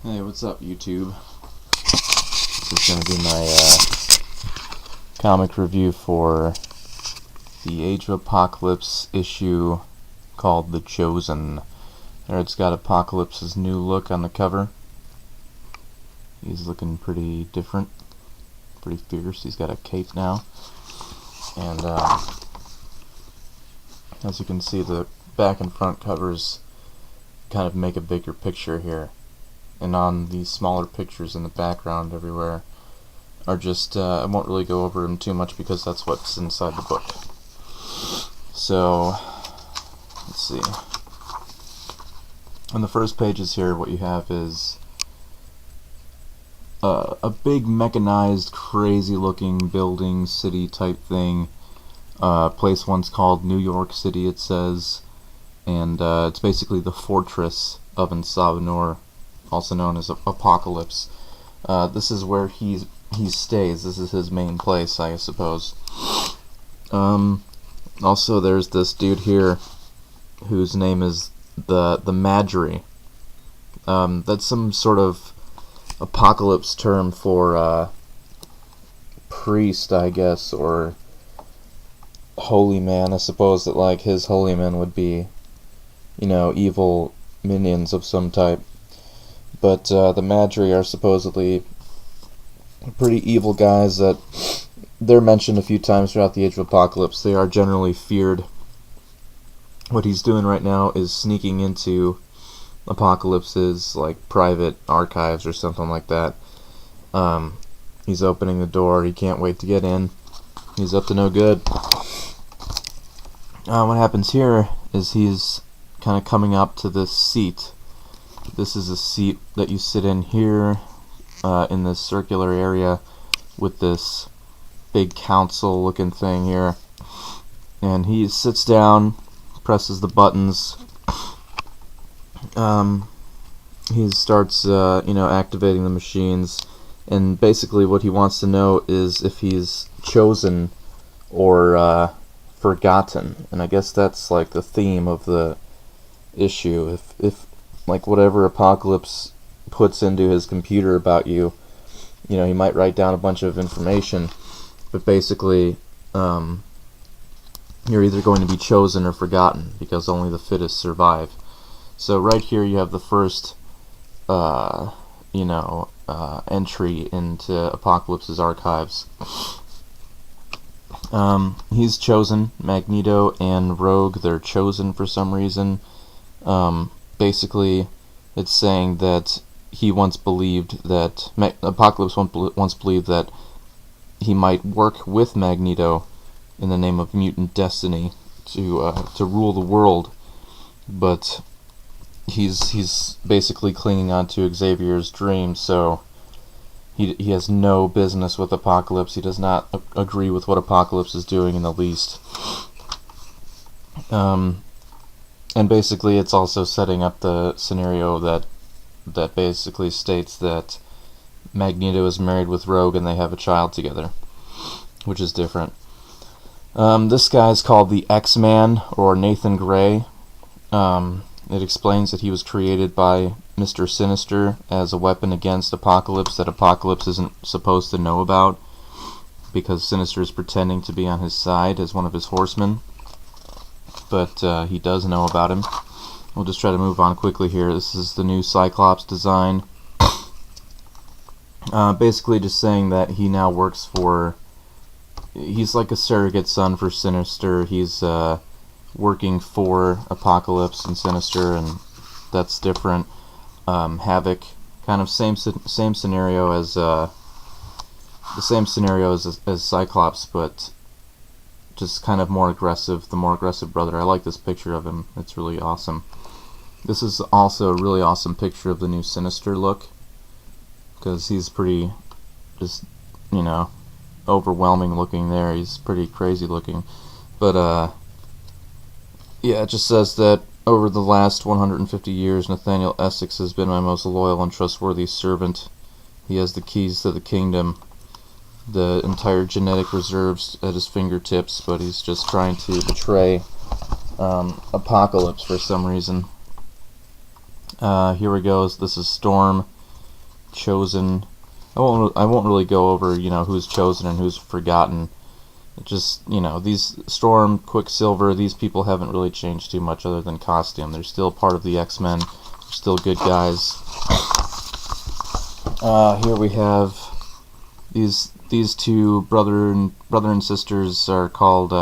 Hey, what's up, YouTube? This is going to be my comic review for the Age of Apocalypse issue called The Chosen. There, it's got Apocalypse's new look on the cover. He's looking pretty different, pretty fierce. He's got a cape now. And as you can see, the back and front covers kind of make a bigger picture here. And on these smaller pictures in the background everywhere are just, I won't really go over them too much because that's what's inside the book. So, let's see. On the first pages here, what you have is a big mechanized, crazy looking building, city type thing. Place once called New York City, it says. And it's basically the fortress of En-Sabah, also known as Apocalypse. This is where he stays. This is his main place, I suppose. Also, there's this dude here whose name is the Madri. That's some sort of apocalypse term for priest, I guess, or holy man. I suppose that like his holy men would be, you know, evil minions of some type. But the Madri are supposedly pretty evil guys that they're mentioned a few times throughout the Age of Apocalypse. They are generally feared. What he's doing right now is sneaking into Apocalypse's like private archives or something like that. He's opening the door. He can't wait to get in. He's up to no good. What happens here is he's kind of coming up to this seat. This is a seat that you sit in here in this circular area with this big council looking thing here. And he sits down, presses the buttons. He starts activating the machines, and basically what he wants to know is if he's chosen or forgotten. And I guess that's like the theme of the issue. If like whatever Apocalypse puts into his computer about you, you know, he might write down a bunch of information, but basically you're either going to be chosen or forgotten, because only the fittest survive. So right here you have the first entry into Apocalypse's archives. He's chosen. Magneto and Rogue, they're chosen for some reason. Basically, it's saying that he once believed that Apocalypse once believed that he might work with Magneto in the name of mutant destiny to rule the world, but he's basically clinging on to Xavier's dream. So he has no business with Apocalypse. He does not agree with what Apocalypse is doing in the least. And basically it's also setting up the scenario that basically states that Magneto is married with Rogue and they have a child together, which is different. This guy is called the X-Man, or Nathan Gray. It explains that he was created by Mr. Sinister as a weapon against Apocalypse that Apocalypse isn't supposed to know about, because Sinister is pretending to be on his side as one of his horsemen. But he does know about him. We'll just try to move on quickly here. This is the new Cyclops design. Basically just saying that he now works for... He's like a surrogate son for Sinister. He's working for Apocalypse and Sinister, and that's different. Havoc, kind of same scenario as... the same scenario as Cyclops, but just kind of more aggressive, the more aggressive brother. I like this picture of him. It's really awesome. This is also a really awesome picture of the new Sinister look, because he's pretty, just, you know, overwhelming looking there. He's pretty crazy looking. But, yeah, it just says that over the last 150 years, Nathaniel Essex has been my most loyal and trustworthy servant. He has the keys to the kingdom, the entire genetic reserves at his fingertips, but he's just trying to betray Apocalypse for some reason. Here we go. This is Storm. chosen. I won't really go over, who's chosen and who's forgotten. It just, these Storm, Quicksilver, these people haven't really changed too much other than costume. They're still part of the X-Men. They're still good guys. Here we have these two brother and sisters are called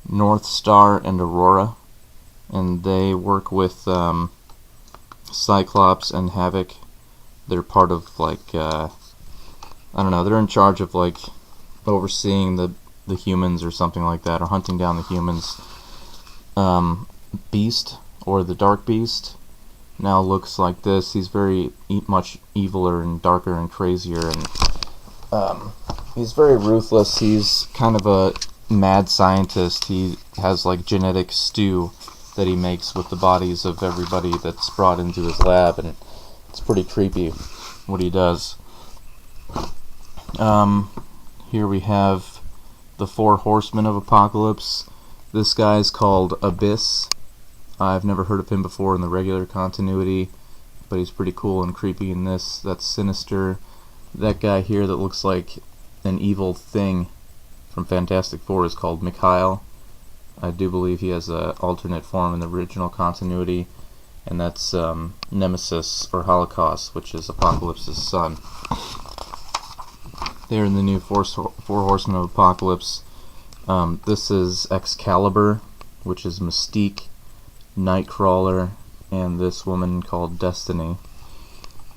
North Star and Aurora, and they work with Cyclops and Havoc. They're part of I don't know. They're in charge of overseeing the humans or something like that, or hunting down the humans. Beast, or the Dark Beast, now looks like this. He's very much eviler and darker and crazier, and he's very ruthless. He's kind of a mad scientist. He has genetic stew that he makes with the bodies of everybody that's brought into his lab, and it's pretty creepy what he does. Here we have the Four Horsemen of Apocalypse. This guy's called Abyss. I've never heard of him before in the regular continuity, but he's pretty cool and creepy in this. That's Sinister. That guy here that looks like an evil thing from Fantastic Four is called Mikhail. I do believe he has an alternate form in the original continuity, and that's Nemesis, or Holocaust, which is Apocalypse's son. They're in the new Four Horsemen of Apocalypse. This is Excalibur, which is Mystique, Nightcrawler, and this woman called Destiny.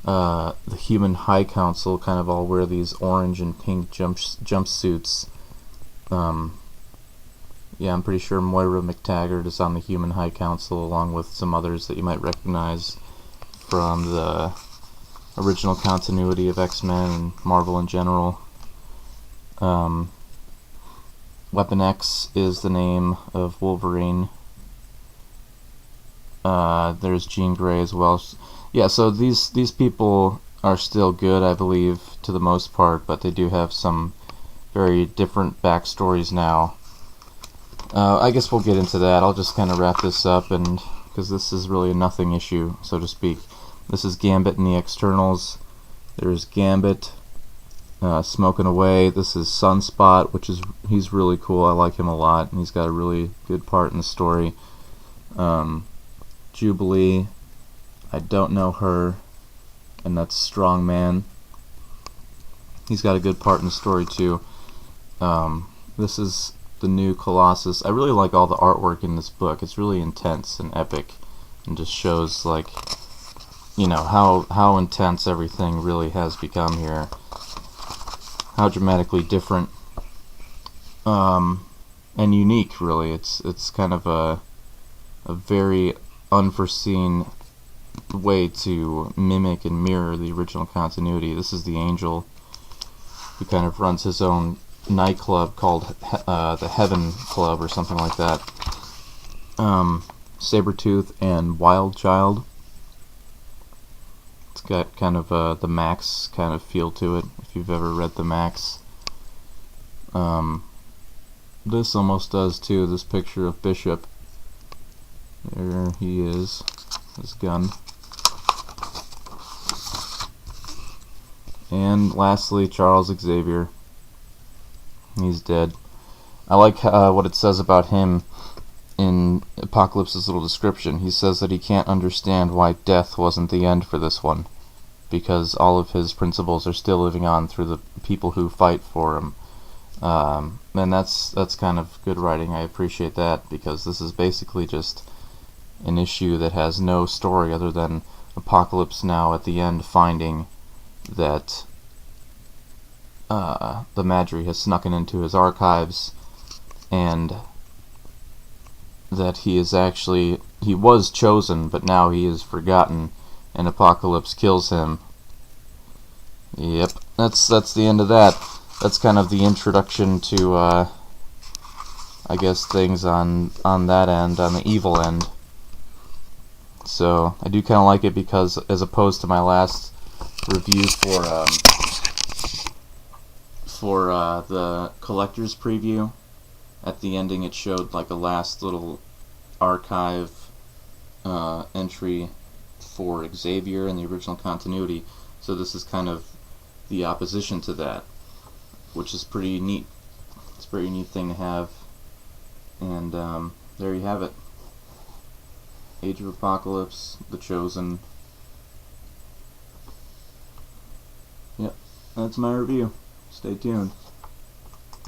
The Human High Council kind of all wear these orange and pink jumpsuits. Yeah, I'm pretty sure Moira McTaggart is on the Human High Council, along with some others that you might recognize from the original continuity of X-Men and Marvel in general. Weapon X is the name of Wolverine. There's Jean Grey as well. Yeah, so these people are still good, I believe, to the most part, but they do have some very different backstories now. I guess we'll get into that. I'll just kind of wrap this up, and because this is really a nothing issue, so to speak. This is Gambit and the Externals. There's Gambit smoking away. This is Sunspot, he's really cool. I like him a lot, and he's got a really good part in the story. Jubilee, I don't know her, and that's Strongman. He's got a good part in the story too. This is the new Colossus. I really like all the artwork in this book. It's really intense and epic, and just shows how intense everything really has become here. How dramatically different and unique, really. It's kind of a very unforeseen way to mimic and mirror the original continuity. This is the Angel, who kind of runs his own nightclub called the Heaven Club or something like that. Sabretooth and Wildchild. It's got kind of the Max kind of feel to it, if you've ever read the Max. This almost does too, this picture of Bishop. There he is, his gun. And lastly, Charles Xavier. He's dead. I like what it says about him in Apocalypse's little description. He says that he can't understand why death wasn't the end for this one, because all of his principles are still living on through the people who fight for him. And that's kind of good writing. I appreciate that, because this is basically just an issue that has no story other than Apocalypse now at the end finding that the Madri has snuck into his archives, and that he was chosen, but now he is forgotten, and Apocalypse kills him. Yep, that's the end of that. That's kind of the introduction to, I guess, things on that end, on the evil end. So I do kind of like it, because as opposed to my last review for the collector's preview, at the ending it showed like a last little archive entry for Xavier in the original continuity. So this is kind of the opposition to that, which is pretty neat. It's a pretty neat thing to have. And there you have it. Age of Apocalypse, The Chosen. Yep, that's my review. Stay tuned.